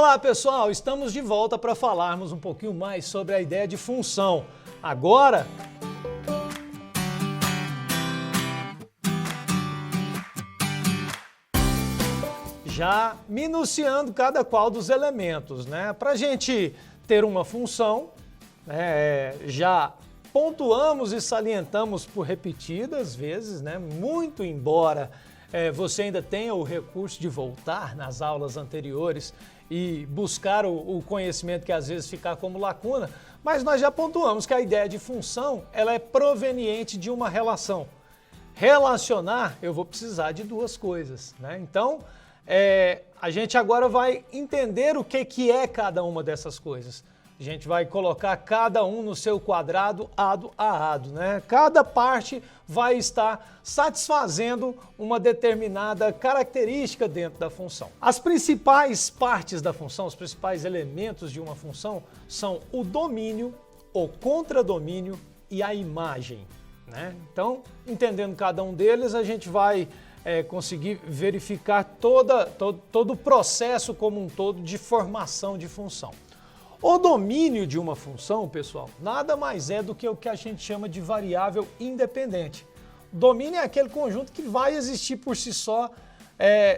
Olá pessoal, estamos de volta para falarmos um pouquinho mais sobre a ideia de função. Agora, já minuciando cada qual dos elementos, né? Para a gente ter uma função, já pontuamos e salientamos por repetidas vezes, né? Muito embora você ainda tenha o recurso de voltar nas aulas anteriores e buscar o conhecimento que às vezes fica como lacuna, mas nós já pontuamos que a ideia de função ela é proveniente de uma relação. Relacionar, eu vou precisar de duas coisas, né? Então, a gente agora vai entender o que é cada uma dessas coisas. A gente vai colocar cada um no seu quadrado, ado a ado, né? Cada parte vai estar satisfazendo uma determinada característica dentro da função. As principais partes da função, os principais elementos de uma função são o domínio, o contradomínio e a imagem, né? Então, entendendo cada um deles, a gente vai conseguir verificar todo o processo como um todo de formação de função. O domínio de uma função, pessoal, nada mais é do que o que a gente chama de variável independente. Domínio é aquele conjunto que vai existir por si só,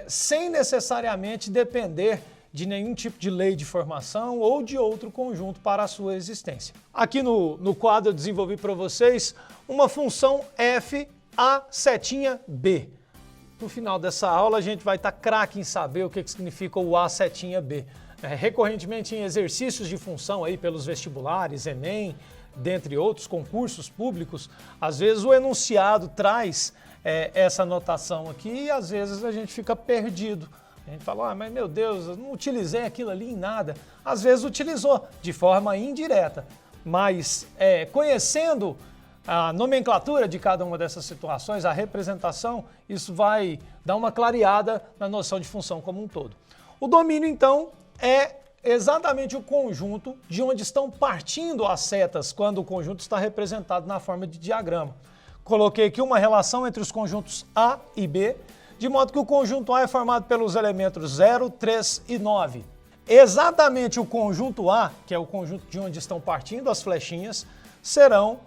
sem necessariamente depender de nenhum tipo de lei de formação ou de outro conjunto para a sua existência. Aqui no quadro eu desenvolvi para vocês uma função f a setinha b. No final dessa aula a gente vai estar craque em saber o que significa o a setinha b. Recorrentemente em exercícios de função aí pelos vestibulares, Enem, dentre outros concursos públicos, às vezes o enunciado traz essa notação aqui e às vezes a gente fica perdido. A gente fala, mas meu Deus, eu não utilizei aquilo ali em nada. Às vezes utilizou de forma indireta, mas conhecendo a nomenclatura de cada uma dessas situações, a representação, isso vai dar uma clareada na noção de função como um todo. O domínio, então, é exatamente o conjunto de onde estão partindo as setas quando o conjunto está representado na forma de diagrama. Coloquei aqui uma relação entre os conjuntos A e B, de modo que o conjunto A é formado pelos elementos 0, 3 e 9. Exatamente o conjunto A, que é o conjunto de onde estão partindo as flechinhas, serão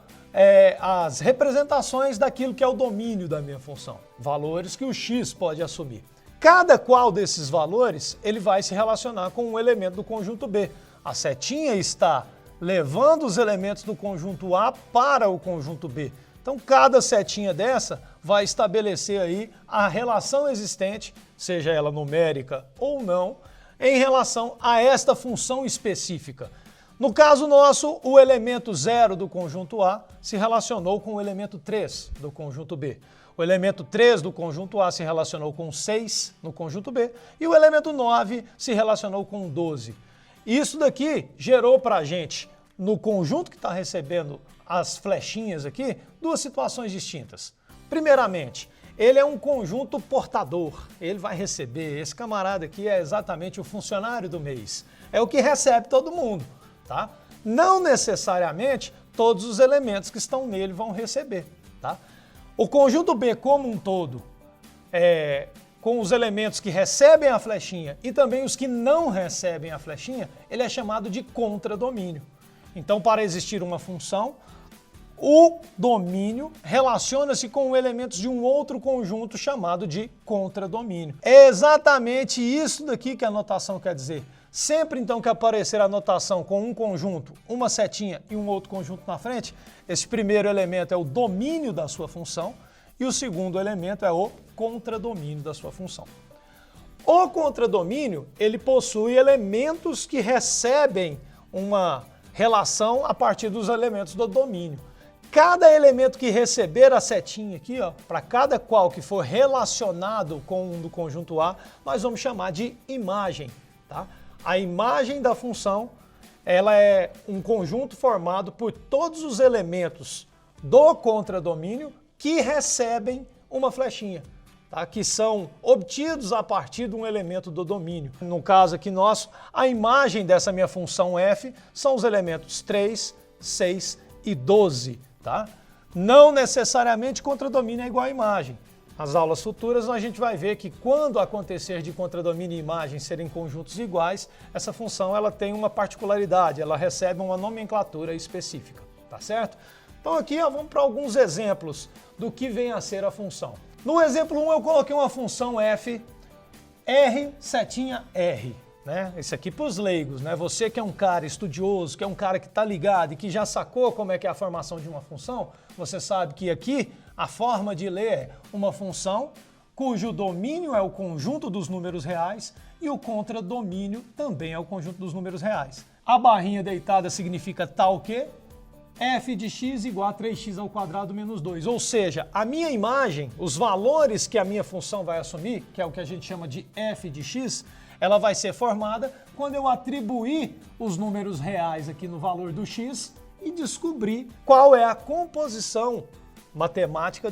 as representações daquilo que é o domínio da minha função, valores que o x pode assumir. Cada qual desses valores ele vai se relacionar com um elemento do conjunto B. A setinha está levando os elementos do conjunto A para o conjunto B. Então cada setinha dessa vai estabelecer aí a relação existente, seja ela numérica ou não, em relação a esta função específica. No caso nosso, o elemento 0 do conjunto A se relacionou com o elemento 3 do conjunto B. O elemento 3 do conjunto A se relacionou com 6 no conjunto B e o elemento 9 se relacionou com 12. Isso daqui gerou para a gente, no conjunto que está recebendo as flechinhas aqui, duas situações distintas. Primeiramente, ele é um conjunto portador, ele vai receber, esse camarada aqui é exatamente o funcionário do mês, é o que recebe todo mundo, tá? Não necessariamente todos os elementos que estão nele vão receber, tá? O conjunto B como um todo, com os elementos que recebem a flechinha e também os que não recebem a flechinha, ele é chamado de contradomínio. Então, para existir uma função, o domínio relaciona-se com elementos de um outro conjunto chamado de contradomínio. É exatamente isso daqui que a notação quer dizer. Sempre então que aparecer a notação com um conjunto, uma setinha e um outro conjunto na frente, esse primeiro elemento é o domínio da sua função e o segundo elemento é o contradomínio da sua função. O contradomínio, ele possui elementos que recebem uma relação a partir dos elementos do domínio. Cada elemento que receber a setinha aqui, para cada qual que for relacionado com um do conjunto A, nós vamos chamar de imagem, tá? A imagem da função, ela é um conjunto formado por todos os elementos do contradomínio que recebem uma flechinha, tá? Que são obtidos a partir de um elemento do domínio. No caso aqui nosso, a imagem dessa minha função f são os elementos 3, 6 e 12. Tá? Não necessariamente contradomínio é igual a imagem. as aulas futuras, a gente vai ver que quando acontecer de contradomínio e imagem serem conjuntos iguais, essa função ela tem uma particularidade, ela recebe uma nomenclatura específica, tá certo? Então aqui ó, vamos para alguns exemplos do que vem a ser a função. No exemplo 1 eu coloquei uma função f, r, setinha r. Né? Esse aqui para os leigos, né? Você que é um cara estudioso, que é um cara que está ligado e que já sacou como é que é a formação de uma função, você sabe que aqui a forma de ler é uma função cujo domínio é o conjunto dos números reais e o contradomínio também é o conjunto dos números reais. A barrinha deitada significa tal que f de x igual a 3x ao quadrado menos 2. Ou seja, a minha imagem, os valores que a minha função vai assumir, que é o que a gente chama de f de x, ela vai ser formada quando eu atribuir os números reais aqui no valor do x e descobrir qual é a composição matemática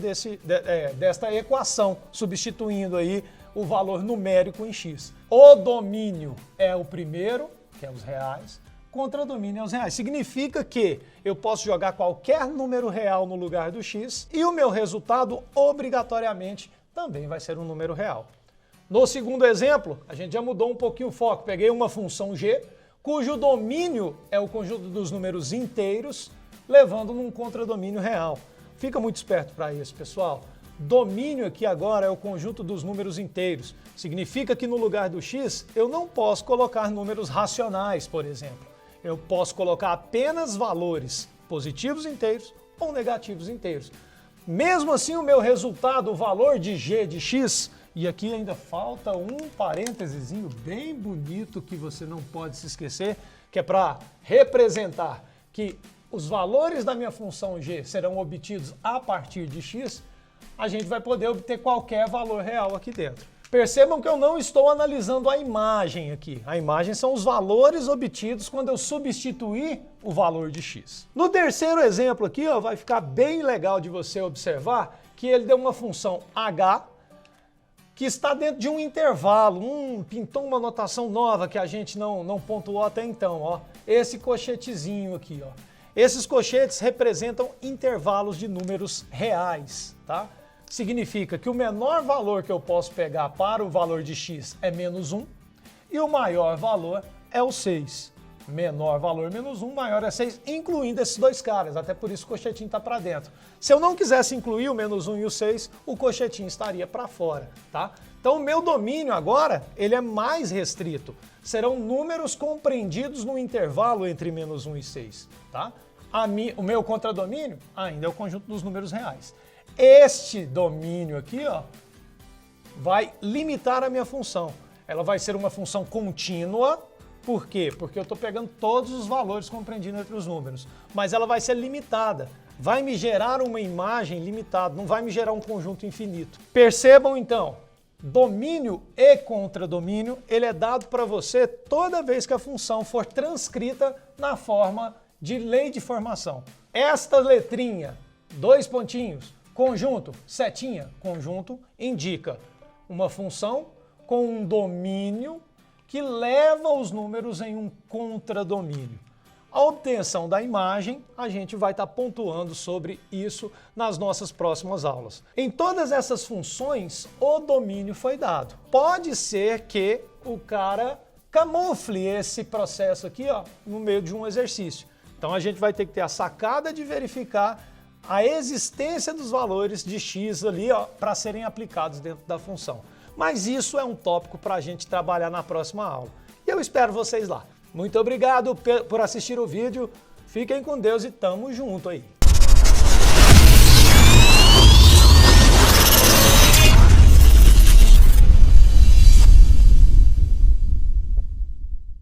desta equação, substituindo aí o valor numérico em x. O domínio é o primeiro, que é os reais, contradomínio é os reais. Significa que eu posso jogar qualquer número real no lugar do x e o meu resultado obrigatoriamente também vai ser um número real. No segundo exemplo, a gente já mudou um pouquinho o foco. Peguei uma função g, cujo domínio é o conjunto dos números inteiros, levando num contradomínio real. Fica muito esperto para isso, pessoal. Domínio aqui agora é o conjunto dos números inteiros. Significa que no lugar do x, eu não posso colocar números racionais, por exemplo. Eu posso colocar apenas valores positivos inteiros ou negativos inteiros. Mesmo assim, o meu resultado, o valor de g de x, e aqui ainda falta um parênteses bem bonito que você não pode se esquecer, que é para representar que os valores da minha função g serão obtidos a partir de x, a gente vai poder obter qualquer valor real aqui dentro. Percebam que eu não estou analisando a imagem aqui. A imagem são os valores obtidos quando eu substituir o valor de x. No terceiro exemplo aqui, ó, vai ficar bem legal de você observar que ele deu uma função h que está dentro de um intervalo. Pintou uma notação nova que a gente não pontuou até então. Ó. Esse cochetezinho aqui. Ó. Esses cochetes representam intervalos de números reais, tá? Significa que o menor valor que eu posso pegar para o valor de x é menos 1 e o maior valor é o 6. Menor valor menos 1, maior é 6, incluindo esses dois caras, até por isso o cochetinho está para dentro. Se eu não quisesse incluir o menos 1 e o 6, o cochetinho estaria para fora, tá? Então o meu domínio agora, ele é mais restrito. Serão números compreendidos no intervalo entre menos 1 e 6, tá? O meu contradomínio ainda é o conjunto dos números reais. Este domínio aqui, ó, vai limitar a minha função. Ela vai ser uma função contínua. Por quê? Porque eu estou pegando todos os valores compreendidos entre os números. Mas ela vai ser limitada. Vai me gerar uma imagem limitada, não vai me gerar um conjunto infinito. Percebam então, domínio e contradomínio, ele é dado para você toda vez que a função for transcrita na forma de lei de formação. Esta letrinha, 2 pontinhos, conjunto, setinha, conjunto, indica uma função com um domínio que leva os números em um contradomínio. A obtenção da imagem, a gente vai estar pontuando sobre isso nas nossas próximas aulas. Em todas essas funções, o domínio foi dado. Pode ser que o cara camufle esse processo aqui, ó, no meio de um exercício. Então a gente vai ter que ter a sacada de verificar a existência dos valores de x ali, ó, para serem aplicados dentro da função. Mas isso é um tópico para a gente trabalhar na próxima aula. E eu espero vocês lá. Muito obrigado por assistir o vídeo. Fiquem com Deus e tamo junto aí.